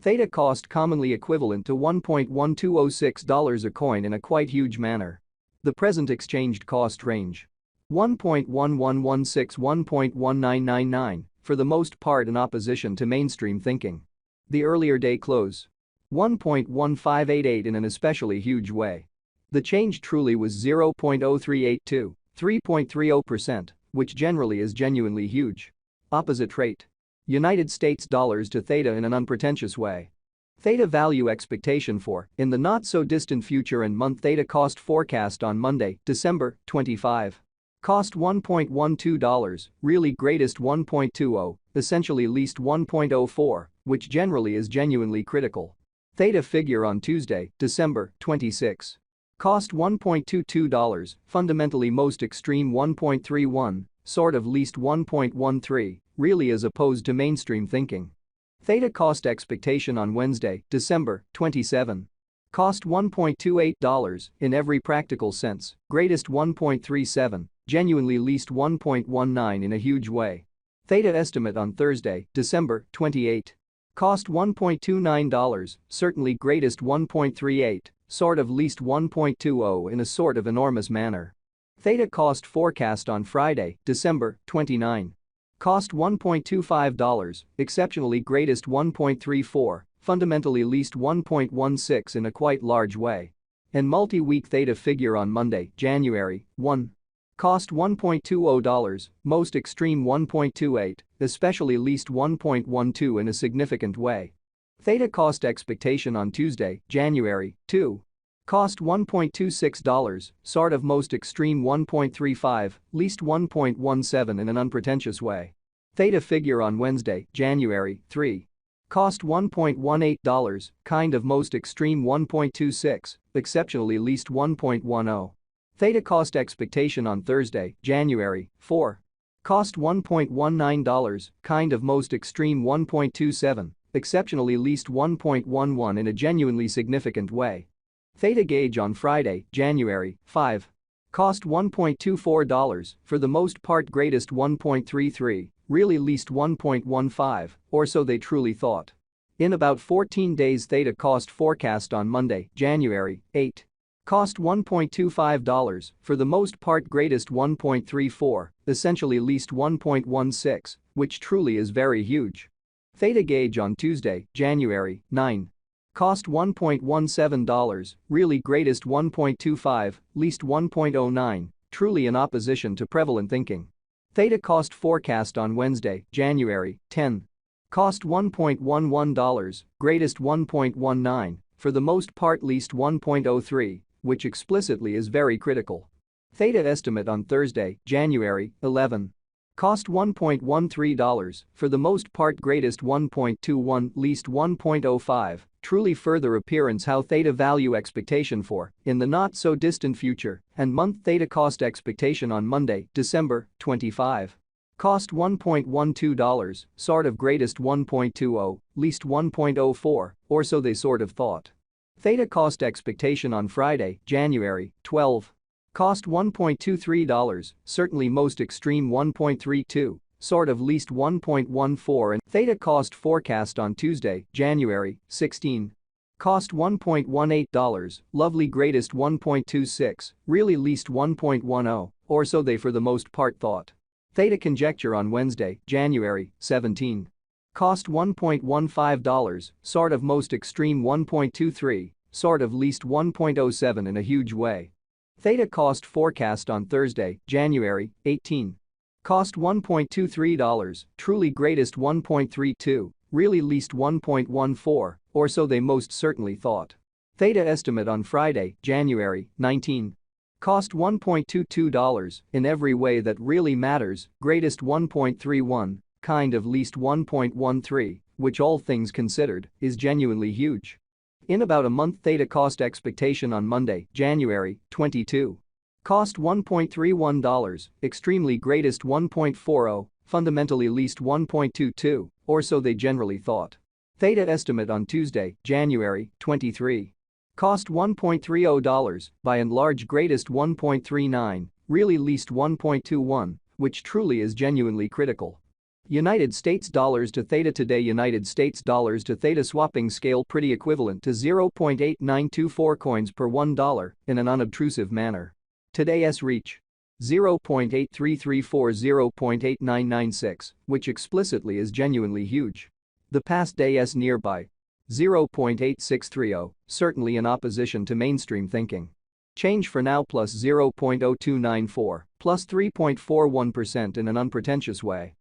Theta cost commonly equivalent to $1.1206 a coin in a quite huge manner. The present exchanged cost range. 1.1116-1.1999, for the most part in opposition to mainstream thinking. The earlier day close. 1.1588 in an especially huge way. The change truly was 0.0382, 3.30%, which generally is genuinely huge. Opposite rate. United States dollars to Theta in an unpretentious way. Theta value expectation for, in the not-so-distant future and month Theta cost forecast on Monday, December 25. Cost $1.12, really greatest 1.20, essentially least 1.04, which generally is genuinely critical. Theta figure on Tuesday, December 26. Cost $1.22, fundamentally most extreme 1.31, sort of least 1.13, really as opposed to mainstream thinking. Theta cost expectation on Wednesday, December 27. Cost $1.28, in every practical sense, greatest 1.37, genuinely least 1.19 in a huge way. Theta estimate on Thursday, December 28. Cost $1.29, certainly greatest 1.38, sort of least 1.20 in a sort of enormous manner. Theta cost forecast on Friday, December 29. Cost $1.25, exceptionally greatest 1.34, fundamentally least 1.16 in a quite large way. And multi-week Theta figure on Monday, January 1. Cost $1.20, most extreme 1.28, especially least 1.12 in a significant way. Theta cost expectation on Tuesday, January 2. Cost $1.26, sort of most extreme 1.35, least 1.17 in an unpretentious way. Theta figure on Wednesday, January 3. Cost $1.18, kind of most extreme 1.26, exceptionally least 1.10. Theta cost expectation on Thursday, January 4. Cost $1.19, kind of most extreme 1.27, exceptionally least 1.11 in a genuinely significant way. Theta gauge on Friday, January 5. Cost $1.24, for the most part greatest 1.33, really least 1.15, or so they truly thought. In about 14 days Theta cost forecast on Monday, January 8. Cost $1.25, for the most part greatest 1.34, essentially least 1.16, which truly is very huge. Theta gauge on Tuesday, January 9. Cost $1.17, really greatest 1.25, least 1.09, truly in opposition to prevalent thinking. Theta cost forecast on Wednesday, January 10. Cost $1.11, greatest 1.19, for the most part least 1.03, which explicitly is very critical. Theta estimate on Thursday, January 11. Cost $1.13, for the most part greatest 1.21, least 1.05, truly further appearance how Theta value expectation for, in the not-so-distant future, and month Theta cost expectation on Monday, December 25. Cost $1.12, sort of greatest 1.20, least 1.04, or so they sort of thought. Theta cost expectation on Friday, January 12. Cost $1.23, certainly most extreme 1.32, sort of least 1.14 and Theta cost forecast on Tuesday, January 16. Cost $1.18, lovely greatest 1.26, really least 1.10, or so they for the most part thought. Theta conjecture on Wednesday, January 17. Cost $1.15, sort of most extreme 1.23, sort of least 1.07 in a huge way. Theta cost forecast on Thursday, January 18. Cost $1.23, truly greatest 1.32, really least 1.14, or so they most certainly thought. Theta estimate on Friday, January 19. Cost $1.22, in every way that really matters, greatest 1.31, kind of least 1.13, which all things considered, is genuinely huge. In about a month Theta cost expectation on Monday, January 22. Cost $1.31, extremely greatest 1.40, fundamentally least 1.22, or so they generally thought. Theta estimate on Tuesday, January 23. Cost $1.30, by and large greatest 1.39, really least 1.21, which truly is genuinely critical. United States dollars to Theta today. United States dollars to Theta swapping scale pretty equivalent to 0.8924 coins per $1 in an unobtrusive manner. Today's reach 0.8334 0.8996, which explicitly is genuinely huge. The past day's nearby 0.8630, certainly in opposition to mainstream thinking. Change for now plus 0.0294, plus 3.41% in an unpretentious way.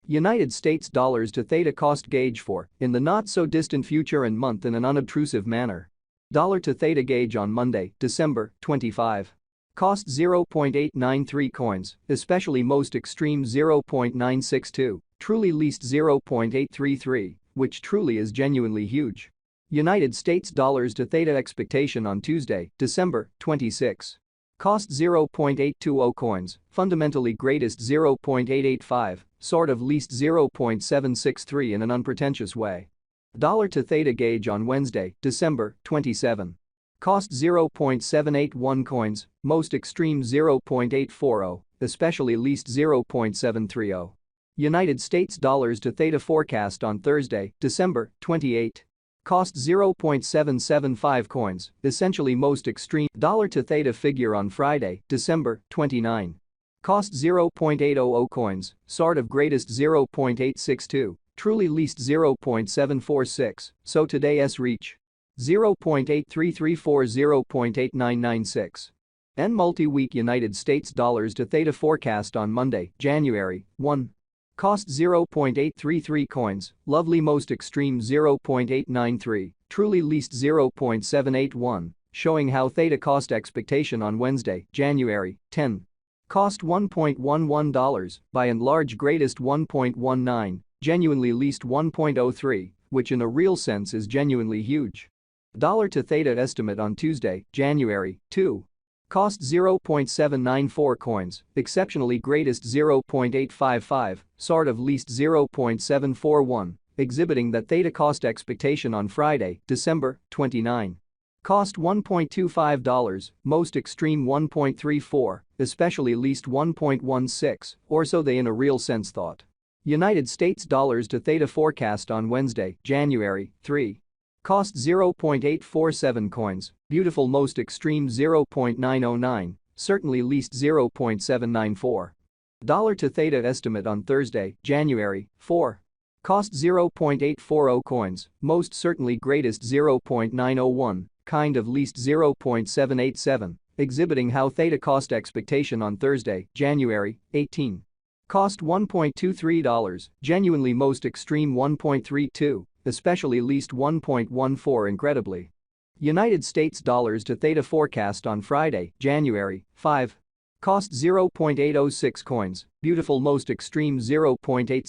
United States dollars to Theta cost gauge for, in the not-so-distant future and month in an unobtrusive manner. Dollar to Theta gauge on Monday, December 25. Cost 0.893 coins, especially most extreme 0.962, truly least 0.833, which truly is genuinely huge. United States dollars to Theta expectation on Tuesday, December 26. Cost 0.820 coins, fundamentally greatest 0.885, sort of least 0.763 in an unpretentious way. Dollar to Theta gauge on Wednesday, December 27. Cost 0.781 coins, most extreme 0.840, especially least 0.730. United States dollars to Theta forecast on Thursday, December 28. Cost 0.775 coins, essentially most extreme. Dollar to Theta figure on Friday, December 29. Cost 0.800 coins, sort of greatest 0.862, truly least 0.746, so today's reach 0.8334 0.8996. N multi-week United States dollars to Theta forecast on Monday, January 1. Cost 0.833 coins, lovely most extreme 0.893, truly least 0.781, showing how Theta cost expectation on Wednesday, January 10. Cost $1.11, by and large greatest 1.19, genuinely least 1.03, which in a real sense is genuinely huge. Dollar to Theta estimate on Tuesday, January 2. Cost 0.794 coins, exceptionally greatest 0.855, sort of least 0.741, exhibiting that Theta cost expectation on Friday, December 29. Cost $1.25, most extreme 1.34, especially least 1.16, or so they in a real sense thought. United States dollars to Theta forecast on Wednesday, January 3. Cost 0.847 coins, beautiful most extreme 0.909, certainly least 0.794. Dollar to Theta estimate on Thursday, January 4. Cost 0.840 coins, most certainly greatest 0.901, kind of least 0.787, exhibiting how Theta cost expectation on Thursday, January 18. Cost $1.23, genuinely most extreme 1.32, especially least 1.14 incredibly. United States dollars to Theta forecast on Friday, January 5. Cost 0.806 coins, beautiful most extreme 0.8